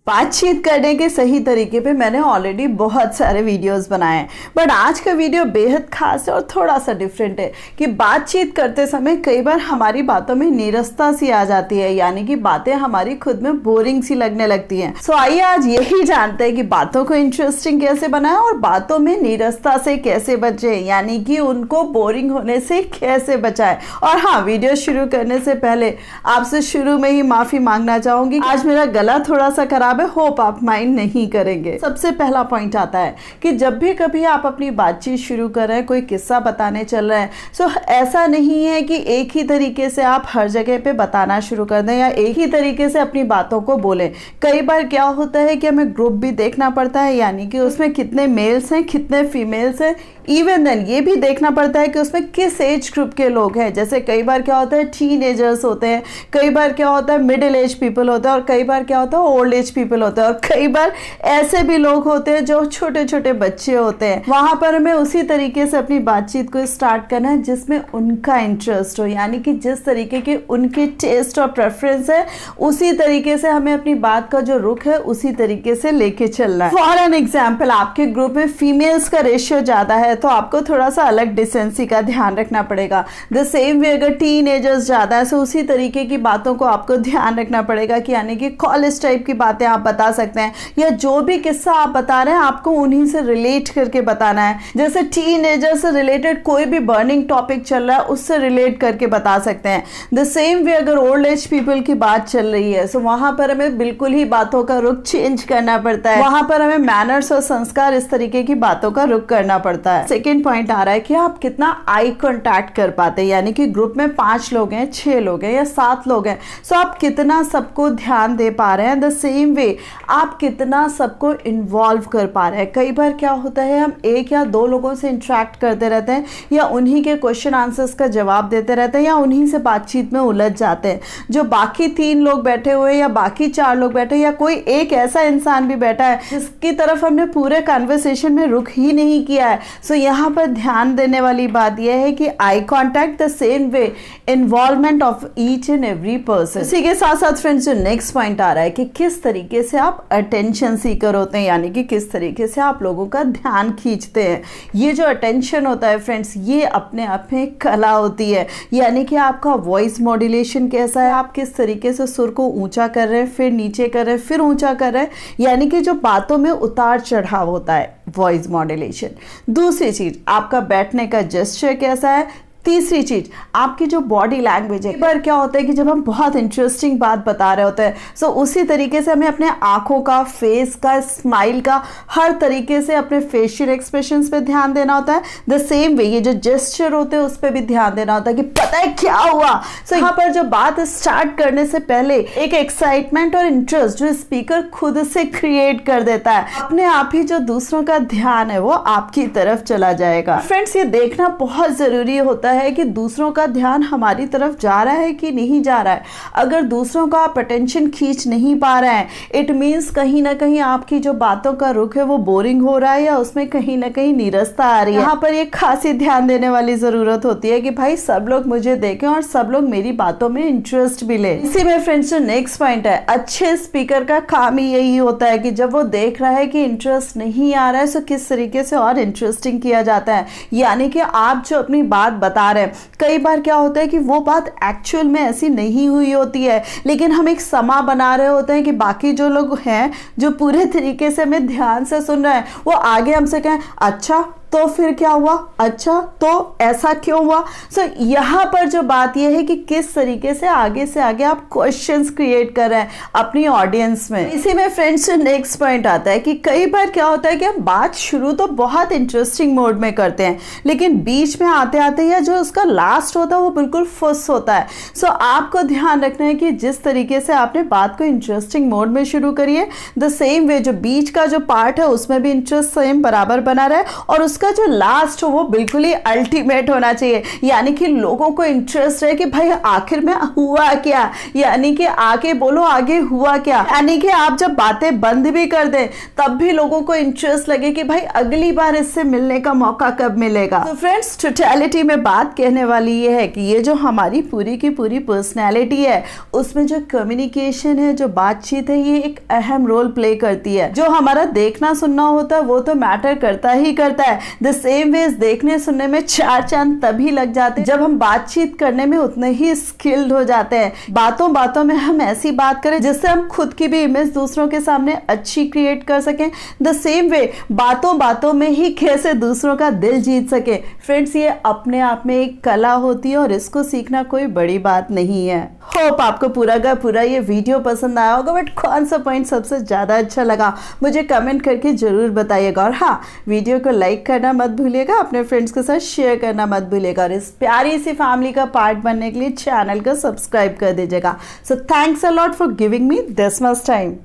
बातचीत करने के सही तरीके पे मैंने ऑलरेडी बहुत सारे वीडियोस बनाए हैं, बट आज का वीडियो बेहद खास है और थोड़ा सा डिफरेंट है कि बातचीत करते समय कई बार हमारी बातों में नीरसता सी आ जाती है, यानी कि बातें हमारी खुद में बोरिंग सी लगने लगती हैं। सो आइए आज यही जानते हैं कि बातों को इंटरेस्टिंग कैसे बनाएं और बातों में नीरसता से कैसे बचें, यानी कि उनको बोरिंग होने से कैसे बचाएं। और हाँ, वीडियो शुरू करने से पहले आपसे शुरू में ही माफी मांगना चाहूंगी, आज मेरा गला थोड़ा सा खराब, होप आप माइंड नहीं करेंगे। सबसे पहला पॉइंट आता है कि जब भी कभी आप अपनी बातचीत शुरू कर रहे हैं, कोई किस्सा बताने चल रहे हैं, सो ऐसा नहीं है कि एक ही तरीके से आप हर जगह पे बताना शुरू कर दें या एक ही तरीके से अपनी बातों को बोलें। कई बार क्या होता है कि हमें ग्रुप भी देखना पड़ता है, यानी कि उसमें कितने मेल्स हैं कितने फीमेल्स हैं, इवन देन ये भी देखना पड़ता है कि उसमें किस एज ग्रुप के लोग हैं। जैसे कई बार क्या होता है टीनेजर्स होते हैं, कई बार क्या होता है मिडिल एज पीपल होते हैं और कई बार क्या होता है ओल्ड एज पीपल होते हैं और कई बार ऐसे भी लोग होते हैं जो छोटे छोटे बच्चे होते हैं। वहां पर हमें उसी तरीके से अपनी बातचीत को स्टार्ट करना है जिसमें उनका इंटरेस्ट हो, यानी कि जिस तरीके के उनके टेस्ट और प्रेफरेंस है उसी तरीके से हमें अपनी बात का जो रुख है उसी तरीके से लेके चलना है। फॉर एन एग्जाम्पल, आपके ग्रुप में फीमेल्स का रेशियो ज्यादा है तो आपको थोड़ा सा अलग डिसेंसी का ध्यान रखना पड़ेगा। द सेम वे अगर टीनेजर्स ज्यादा है तो उसी तरीके की बातों को आपको ध्यान रखना पड़ेगा कि यानी कि कॉलेज टाइप की बातें आप बता सकते हैं या जो भी किस्सा आप बता रहे हैं आपको उन्हीं से रिलेट करके बताना है। जैसे टीनेजर से रिलेटेड कोई भी बर्निंग टॉपिक चल रहा है उससे रिलेट करके बता सकते हैं। द सेम वे अगर ओल्ड एज पीपल की बात चल रही है तो वहां पर हमें बिल्कुल ही बातों का रुख चेंज करना पड़ता है। वहां पर हमें मैनर्स और संस्कार इस तरीके की बातों का रुख करना पड़ता है। सेकेंड पॉइंट आ रहा है कि आप कितना आई कॉन्टैक्ट कर पाते हैं, यानी कि ग्रुप में 5 लोग हैं 6 लोग हैं या 7 लोग हैं, सो आप कितना सबको ध्यान दे पा रहे हैं। द सेम वे आप कितना सबको इन्वॉल्व कर पा रहे हैं। कई बार क्या होता है हम 1 या 2 लोगों से इंटरेक्ट करते रहते हैं या उन्हीं के क्वेश्चन आंसर्स का जवाब देते रहते हैं या उन्हीं से बातचीत में उलझ जाते हैं। जो बाकी 3 लोग बैठे हुए या बाकी 4 लोग बैठे या कोई एक ऐसा इंसान भी बैठा है जिसकी तरफ हमने पूरे कन्वर्सेशन में रुख ही नहीं किया है। सो यहाँ पर ध्यान देने वाली बात यह है कि eye contact, the same way involvement of each and every person. इसी के साथ साथ फ्रेंड्स जो नेक्स्ट पॉइंट आ रहा है कि किस तरीके से आप अटेंशन सीकर होते हैं, यानी कि किस तरीके से आप लोगों का ध्यान खींचते हैं। ये जो अटेंशन होता है फ्रेंड्स, ये अपने आप में एक कला होती है, यानी कि आपका वॉइस मॉड्यूलेशन कैसा है, आप किस तरीके से सुर को ऊंचा कर रहे हैं फिर नीचे कर रहे हैं फिर ऊंचा कर रहे हैं, यानी कि जो बातों में उतार चढ़ाव होता है, वॉइस मॉड्यूलेशन। दूसरी चीज आपका बैठने का जेस्चर कैसा है। तीसरी चीज आपकी जो बॉडी लैंग्वेज है। एक बार क्या होता है कि जब हम बहुत इंटरेस्टिंग बात बता रहे होते हैं सो उसी तरीके से हमें अपने आंखों का, फेस का, स्माइल का, हर तरीके से अपने फेशियल एक्सप्रेशंस पे ध्यान देना होता है। द सेम वे ये जो जेस्चर होते हैं उस पर भी ध्यान देना होता है कि पता है क्या हुआ। सो यहाँ पर जो बात स्टार्ट करने से पहले एक एक्साइटमेंट और इंटरेस्ट जो स्पीकर खुद से क्रिएट कर देता है, अपने आप ही जो दूसरों का ध्यान है वो आपकी तरफ चला जाएगा। फ्रेंड्स ये देखना बहुत जरूरी होता है कि दूसरों का ध्यान हमारी तरफ जा रहा है कि नहीं जा रहा है। अगर दूसरों का आप अटेंशन खींच नहीं पा रहे हैं, इट मीन्स कहीं ना कहीं आपकी जो बातों का रुख है वो बोरिंग हो रहा है या उसमें कहीं ना कहीं नीरसता आ रही है। यहाँ पर एक खासी ध्यान देने वाली जरूरत होती है कि भाई सब लोग मुझे देखें और सब लोग मेरी बातों में इंटरेस्ट भी ले। इसी में फ्रेंड्स जो नेक्स्ट पॉइंट है, अच्छे स्पीकर का काम ही यही होता है कि जब वो देख रहा है कि इंटरेस्ट नहीं आ रहा है तो किस तरीके से और इंटरेस्टिंग किया जाता है, यानी कि आप जो अपनी बात बता रहे हैं, कई बार क्या होता है कि वो बात एक्चुअल में ऐसी नहीं हुई होती है, लेकिन हम एक समा बना रहे होते हैं कि बाकी जो लोग हैं जो पूरे तरीके से हमें ध्यान से सुन रहे हैं वो आगे हमसे कहें अच्छा तो फिर क्या हुआ, अच्छा तो ऐसा क्यों हुआ। सो यहाँ पर जो बात यह है कि किस तरीके से आगे आप क्वेश्चंस क्रिएट कर रहे हैं अपनी ऑडियंस में। इसी में फ्रेंड्स नेक्स्ट पॉइंट आता है कि कई बार क्या होता है कि हम बात शुरू तो बहुत इंटरेस्टिंग मोड में करते हैं लेकिन बीच में आते आते या जो उसका लास्ट होता है वो बिल्कुल फुस होता है। सो आपको ध्यान रखना है कि जिस तरीके से आपने बात को इंटरेस्टिंग मोड में शुरू करी है, द सेम वे जो बीच का जो पार्ट है उसमें भी इंटरेस्ट सेम बराबर बना रहे और उसका जो लास्ट हो वो बिल्कुल ही अल्टीमेट होना चाहिए, यानी कि लोगों को इंटरेस्ट है कि भाई आखिर में हुआ क्या, यानी कि आगे बोलो आगे हुआ क्या, यानी कि आप जब बातें बंद भी कर दें तब भी लोगों को इंटरेस्ट लगे कि भाई अगली बार इससे मिलने का मौका कब मिलेगा। तो फ्रेंड्स, टोटलिटी में बात कहने वाली ये है कि ये जो हमारी पूरी की पूरी पर्सनैलिटी है उसमें जो कम्युनिकेशन है, जो बातचीत है, ये एक अहम रोल प्ले करती है। जो हमारा देखना सुनना होता है वो तो मैटर करता ही करता है। द सेम वे देखने सुनने में 4 चांद तभी लग जाते हैं जब हम बातचीत करने में उतने ही स्किल्ड हो जाते हैं। बातों बातों में हम ऐसी बात करें जिससे हम खुद की भी इमेज दूसरों के सामने अच्छी क्रिएट कर सकें। द सेम वे बातों बातों में ही कैसे दूसरों का दिल जीत सके। फ्रेंड्स, ये अपने आप में एक कला होती है और इसको सीखना कोई बड़ी बात नहीं है। होप आपको पूरा का पूरा ये वीडियो पसंद आया होगा, बट कौन सा पॉइंट सबसे ज़्यादा अच्छा लगा मुझे कमेंट करके ज़रूर बताइएगा। और हाँ, वीडियो को लाइक करना मत भूलिएगा, अपने फ्रेंड्स के साथ शेयर करना मत भूलिएगा और इस प्यारी सी फैमिली का पार्ट बनने के लिए चैनल को सब्सक्राइब कर दीजिएगा। So thanks a lot for giving me this much time.